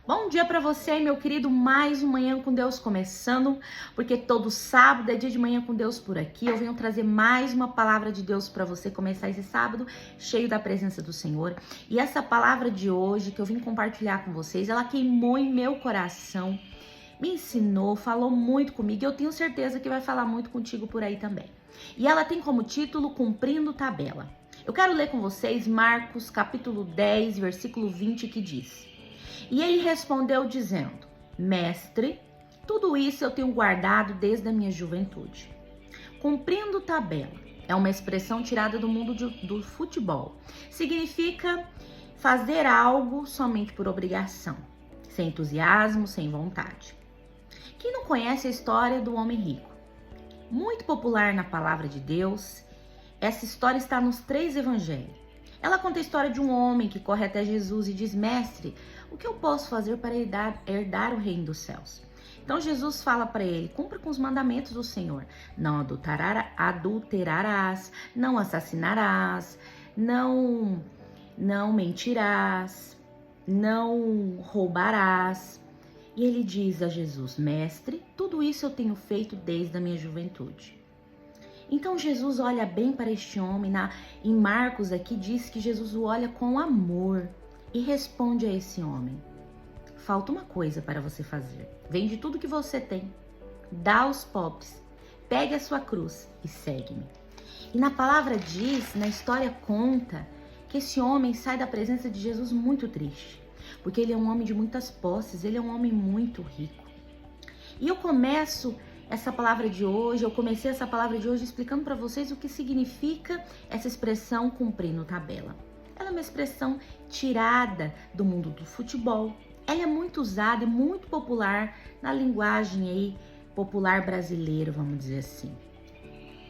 Bom dia para você, meu querido. Mais um Manhã com Deus começando, porque todo sábado é dia de Manhã com Deus por aqui. Eu venho trazer mais uma palavra de Deus para você começar esse sábado cheio da presença do Senhor. E essa palavra de hoje que eu vim compartilhar com vocês, ela queimou em meu coração, me ensinou, falou muito comigo e eu tenho certeza que vai falar muito contigo por aí também. E ela tem como título Cumprindo Tabela. Eu quero ler com vocês Marcos capítulo 10, versículo 20, que diz: E ele respondeu dizendo: Mestre, tudo isso eu tenho guardado desde a minha juventude. Cumprindo tabela é uma expressão tirada do mundo do futebol. Significa fazer algo somente por obrigação, sem entusiasmo, sem vontade. Quem não conhece a história do homem rico? Muito popular na palavra de Deus, essa história está nos 3 evangelhos. Ela conta a história de um homem que corre até Jesus e diz: Mestre, o que eu posso fazer para herdar o reino dos céus? Então Jesus fala para ele: cumpra com os mandamentos do Senhor. Não adulterarás, não assassinarás, não mentirás, não roubarás. E ele diz a Jesus: Mestre, tudo isso eu tenho feito desde a minha juventude. Então Jesus olha bem para este homem. Em Marcos aqui diz que Jesus o olha com amor e responde a esse homem: falta uma coisa para você fazer. Vende tudo que você tem, dá aos pobres, pegue a sua cruz e segue-me. E na palavra diz, na história conta, que esse homem sai da presença de Jesus muito triste, porque ele é um homem de muitas posses, ele é um homem muito rico. E eu comecei essa palavra de hoje explicando para vocês o que significa essa expressão cumprindo tabela. Ela é uma expressão tirada do mundo do futebol. Ela é muito usada, é muito popular na linguagem aí popular brasileira, vamos dizer assim.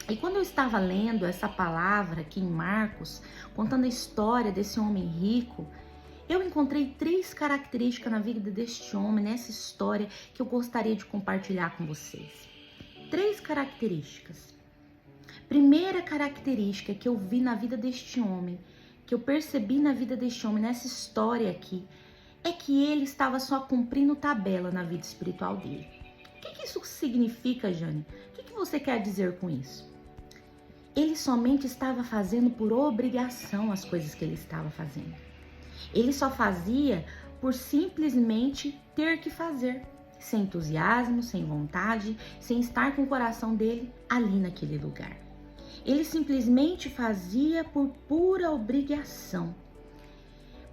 E quando eu estava lendo essa palavra aqui em Marcos, contando a história desse homem rico, eu encontrei 3 características na vida deste homem, nessa história, que eu gostaria de compartilhar com vocês. 3 características. Primeira característica que eu vi na vida deste homem, que eu percebi na vida deste homem, nessa história aqui, é que ele estava só cumprindo tabela na vida espiritual dele. O que isso significa, Jane? O que você quer dizer com isso? Ele somente estava fazendo por obrigação as coisas que ele estava fazendo. Ele só fazia por simplesmente ter que fazer, sem entusiasmo, sem vontade, sem estar com o coração dele ali naquele lugar. Ele simplesmente fazia por pura obrigação.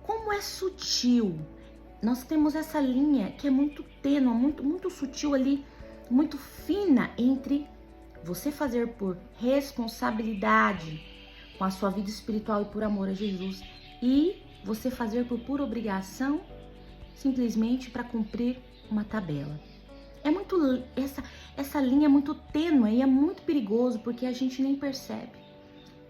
Como é sutil! Nós temos essa linha que é muito tênue, muito sutil ali, muito fina entre você fazer por responsabilidade com a sua vida espiritual e por amor a Jesus e você fazer por pura obrigação, simplesmente para cumprir uma tabela. Essa linha é muito tênue e é muito perigoso porque a gente nem percebe.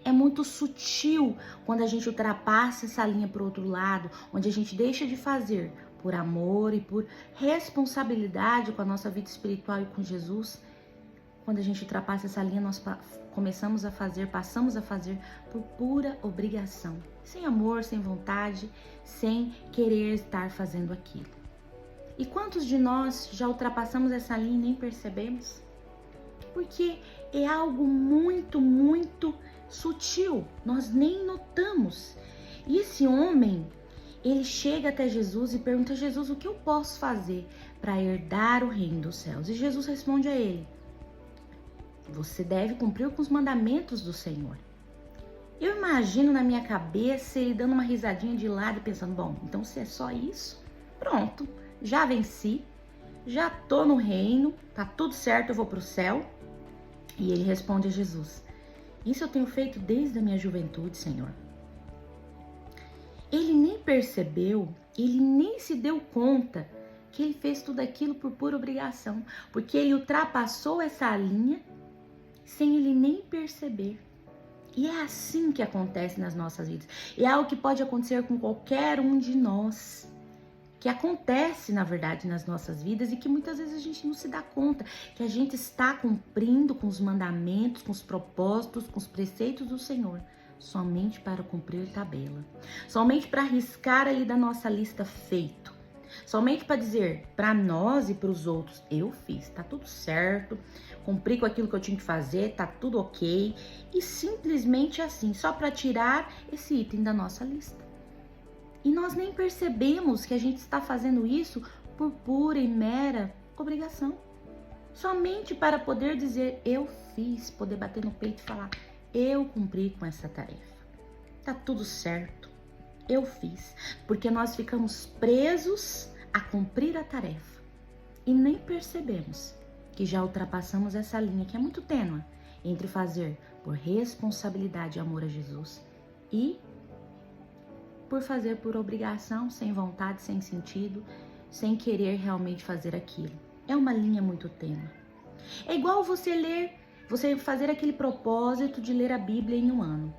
É muito sutil quando a gente ultrapassa essa linha para o outro lado, onde a gente deixa de fazer por amor e por responsabilidade com a nossa vida espiritual e com Jesus. Quando a gente ultrapassa essa linha, nós passamos a fazer por pura obrigação, sem amor, sem vontade, sem querer estar fazendo aquilo. E quantos de nós já ultrapassamos essa linha e nem percebemos? Porque é algo muito sutil, nós nem notamos. E esse homem, ele chega até Jesus e pergunta a Jesus: o que eu posso fazer para herdar o reino dos céus? E Jesus responde a ele: você deve cumprir com os mandamentos do Senhor. Eu imagino na minha cabeça ele dando uma risadinha de lado e pensando: bom, então se é só isso, pronto, já venci, já tô no reino, tá tudo certo, eu vou pro céu. E ele responde a Jesus: isso eu tenho feito desde a minha juventude, Senhor. Ele nem percebeu, ele nem se deu conta que ele fez tudo aquilo por pura obrigação, porque ele ultrapassou essa linha sem ele nem perceber. E é assim que acontece nas nossas vidas. É algo que pode acontecer com qualquer um de nós. Que acontece, na verdade, nas nossas vidas e que muitas vezes a gente não se dá conta. Que a gente está cumprindo com os mandamentos, com os propósitos, com os preceitos do Senhor. Somente para cumprir tabela. Somente para riscar ali da nossa lista feito. somente para dizer para nós e para os outros, eu fiz, tá tudo certo, cumpri com aquilo que eu tinha que fazer, tá tudo ok, e simplesmente assim, só para tirar esse item da nossa lista. E nós nem percebemos que a gente está fazendo isso por pura e mera obrigação. Somente para poder dizer, eu fiz, poder bater no peito e falar, eu cumpri com essa tarefa. Tá tudo certo, eu fiz. Porque nós ficamos presos a cumprir a tarefa. E nem percebemos que já ultrapassamos essa linha que é muito tênue entre fazer por responsabilidade e amor a Jesus e por fazer por obrigação, sem vontade, sem sentido, sem querer realmente fazer aquilo. É uma linha muito tênue. É igual você fazer aquele propósito de ler a Bíblia em um ano.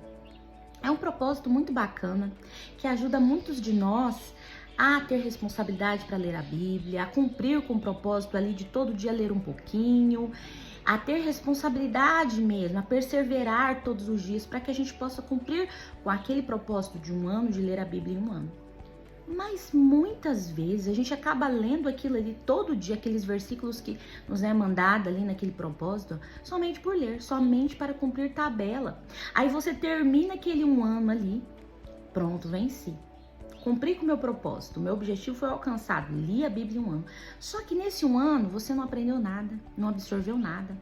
É um propósito muito bacana, que ajuda muitos de nós a ter responsabilidade para ler a Bíblia, a cumprir com o propósito ali de todo dia ler um pouquinho, a ter responsabilidade mesmo, a perseverar todos os dias para que a gente possa cumprir com aquele propósito de um ano, de ler a Bíblia em um ano. Mas muitas vezes a gente acaba lendo aquilo ali todo dia, aqueles versículos que nos é mandado ali naquele propósito, somente por ler, somente para cumprir tabela. Aí você termina aquele um ano ali, pronto, venci. Cumpri com o meu propósito, o meu objetivo foi alcançado, li a Bíblia em um ano. Só que nesse um ano você não aprendeu nada, não absorveu nada.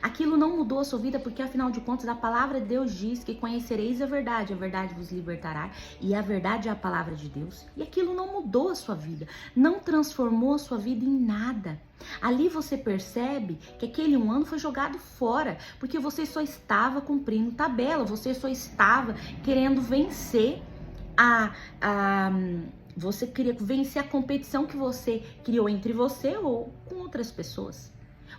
Aquilo não mudou a sua vida porque, afinal de contas, a palavra de Deus diz que conhecereis a verdade vos libertará, e a verdade é a palavra de Deus. E aquilo não mudou a sua vida, não transformou a sua vida em nada. Ali você percebe que aquele um ano foi jogado fora, porque você só estava cumprindo tabela, você só estava querendo vencer você queria vencer a competição que você criou entre você ou com outras pessoas.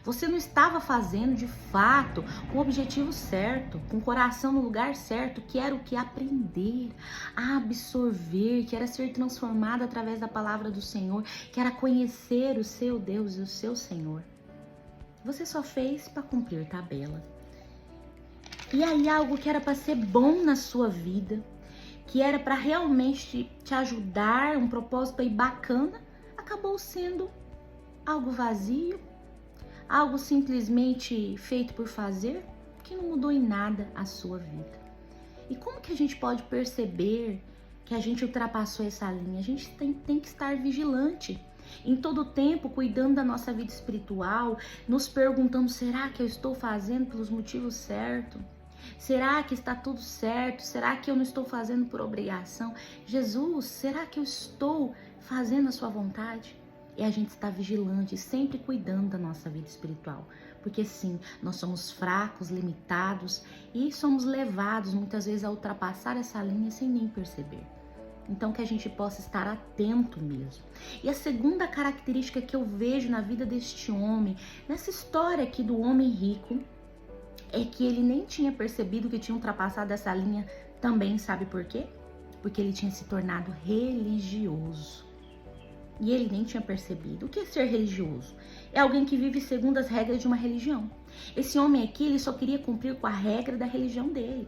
Você não estava fazendo de fato com o objetivo certo, com o coração no lugar certo, que era o que? Aprender, absorver, que era ser transformado através da palavra do Senhor, que era conhecer o seu Deus e o seu Senhor. Você só fez para cumprir tabela. E aí algo que era para ser bom na sua vida, que era para realmente te ajudar, um propósito aí bacana, acabou sendo algo vazio, algo simplesmente feito por fazer, que não mudou em nada a sua vida. E como que a gente pode perceber que a gente ultrapassou essa linha? A gente tem que estar vigilante, em todo tempo cuidando da nossa vida espiritual, nos perguntando, será que eu estou fazendo pelos motivos certos? Será que está tudo certo? Será que eu não estou fazendo por obrigação? Jesus, será que eu estou fazendo a sua vontade? E a gente está vigilante, sempre cuidando da nossa vida espiritual. Porque sim, nós somos fracos, limitados e somos levados muitas vezes a ultrapassar essa linha sem nem perceber. Então que a gente possa estar atento mesmo. E a segunda característica que eu vejo na vida deste homem, nessa história aqui do homem rico, é que ele nem tinha percebido que tinha ultrapassado essa linha também, sabe por quê? Porque ele tinha se tornado religioso. E ele nem tinha percebido. O que é ser religioso? É alguém que vive segundo as regras de uma religião. Esse homem aqui, ele só queria cumprir com a regra da religião dele.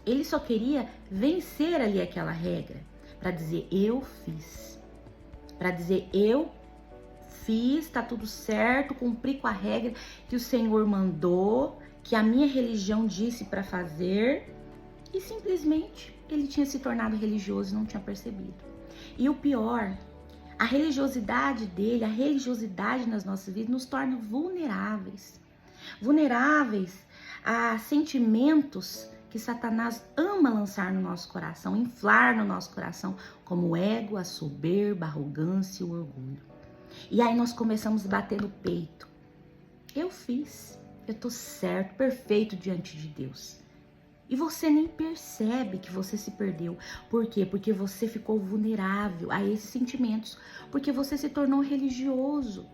Ele só queria vencer ali aquela regra, para dizer, eu fiz. Para dizer, eu fiz, tá tudo certo, cumpri com a regra que o Senhor mandou, que a minha religião disse para fazer, e simplesmente ele tinha se tornado religioso e não tinha percebido. E o pior, a religiosidade dele, a religiosidade nas nossas vidas nos torna vulneráveis. Vulneráveis a sentimentos que Satanás ama lançar no nosso coração, inflar no nosso coração, como o ego, a soberba, a arrogância e o orgulho. E aí nós começamos a bater no peito. Eu fiz. Eu tô certo, perfeito diante de Deus. E você nem percebe que você se perdeu. Por quê? Porque você ficou vulnerável a esses sentimentos. Porque você se tornou religioso.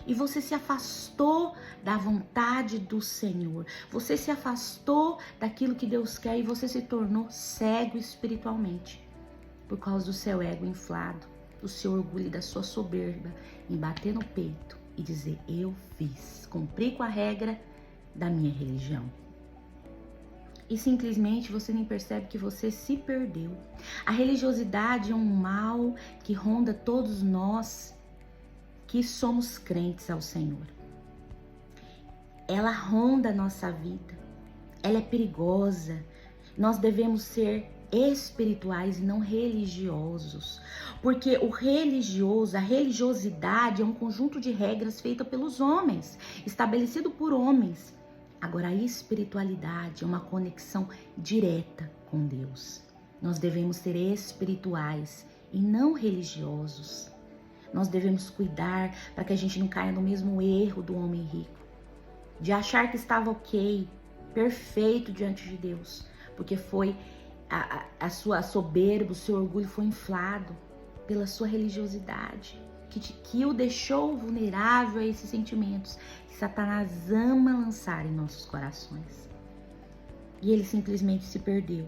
E você se afastou da vontade do Senhor. Você se afastou daquilo que Deus quer e você se tornou cego espiritualmente. Por causa do seu ego inflado, do seu orgulho e da sua soberba em bater no peito e dizer, eu fiz, cumpri com a regra da minha religião. e simplesmente você nem percebe que você se perdeu. A religiosidade é um mal que ronda todos nós que somos crentes ao Senhor. Ela ronda a nossa vida, ela é perigosa. Nós devemos ser espirituais e não religiosos, porque o religioso, a religiosidade é um conjunto de regras feita pelos homens, estabelecido por homens. Agora, a espiritualidade é uma conexão direta com Deus. Nós devemos ser espirituais e não religiosos. Nós devemos cuidar para que a gente não caia no mesmo erro do homem rico, de achar que estava ok, perfeito diante de Deus, porque foi a sua soberba, o seu orgulho foi inflado pela sua religiosidade, que o deixou vulnerável a esses sentimentos que Satanás ama lançar em nossos corações. E ele simplesmente se perdeu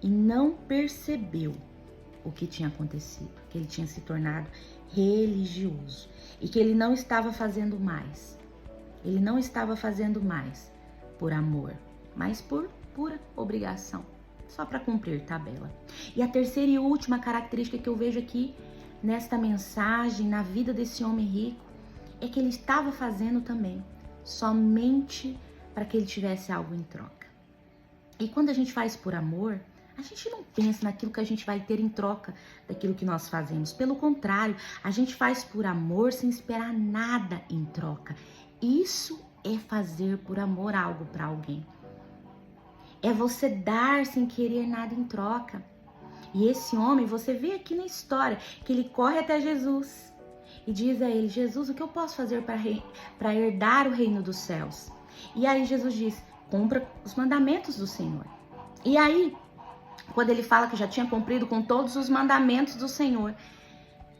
e não percebeu o que tinha acontecido, que ele tinha se tornado religioso e que ele não estava fazendo mais. Ele não estava fazendo mais por amor, mas por pura obrigação, só para cumprir tabela. E a terceira e última característica que eu vejo aqui nesta mensagem, na vida desse homem rico, é que ele estava fazendo também somente para que ele tivesse algo em troca. E quando a gente faz por amor, a gente não pensa naquilo que a gente vai ter em troca daquilo que nós fazemos. Pelo contrário, a gente faz por amor sem esperar nada em troca. Isso é fazer por amor algo para alguém. É você dar sem querer nada em troca. E esse homem, você vê aqui na história, que ele corre até Jesus e diz a ele: Jesus, o que eu posso fazer para herdar o reino dos céus? E aí Jesus diz: cumpra os mandamentos do Senhor. E aí, quando ele fala que já tinha cumprido com todos os mandamentos do Senhor,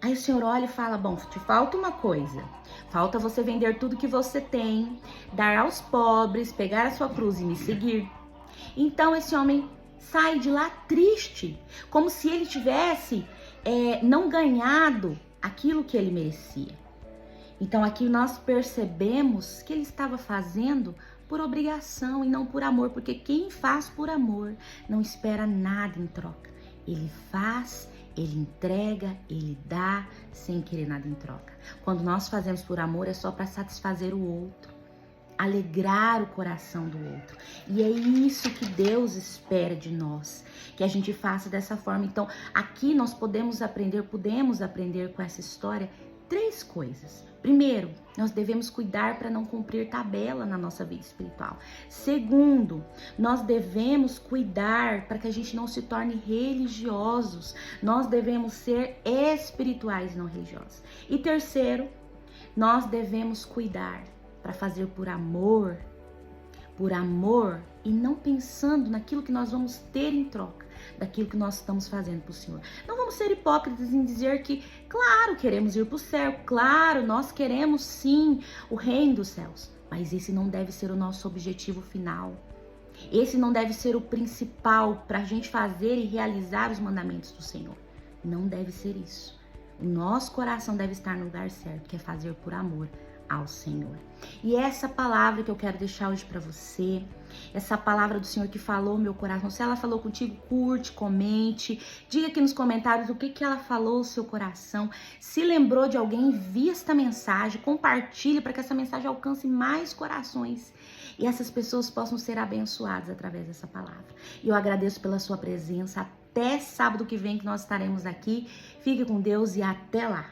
aí o Senhor olha e fala: bom, te falta uma coisa. Falta você vender tudo que você tem, dar aos pobres, pegar a sua cruz e me seguir. Então esse homem sai de lá triste, como se ele tivesse não ganhado aquilo que ele merecia. Então aqui nós percebemos que ele estava fazendo por obrigação e não por amor, porque quem faz por amor não espera nada em troca. Ele faz, ele entrega, ele dá sem querer nada em troca. Quando nós fazemos por amor é só para satisfazer o outro, alegrar o coração do outro. E é isso que Deus espera de nós, que a gente faça dessa forma. Então, aqui nós podemos aprender com essa história 3 coisas. Primeiro, nós devemos cuidar para não cumprir tabela na nossa vida espiritual. Segundo, nós devemos cuidar para que a gente não se torne religiosos. Nós devemos ser espirituais, não religiosos. E terceiro, nós devemos cuidar para fazer por amor e não pensando naquilo que nós vamos ter em troca daquilo que nós estamos fazendo para o Senhor. Não vamos ser hipócritas em dizer que, claro, queremos ir para o céu, claro, nós queremos sim o reino dos céus, mas esse não deve ser o nosso objetivo final. Esse não deve ser o principal para a gente fazer e realizar os mandamentos do Senhor. Não deve ser isso. O nosso coração deve estar no lugar certo, que é fazer por amor ao Senhor. E essa palavra que eu quero deixar hoje para você, essa palavra do Senhor que falou meu coração, se ela falou contigo, curte, comente, diga aqui nos comentários o que ela falou no seu coração. Se lembrou de alguém, envie esta mensagem, compartilhe para que essa mensagem alcance mais corações e essas pessoas possam ser abençoadas através dessa palavra. E eu agradeço pela sua presença. Até sábado que vem que nós estaremos aqui. Fique com Deus e até lá.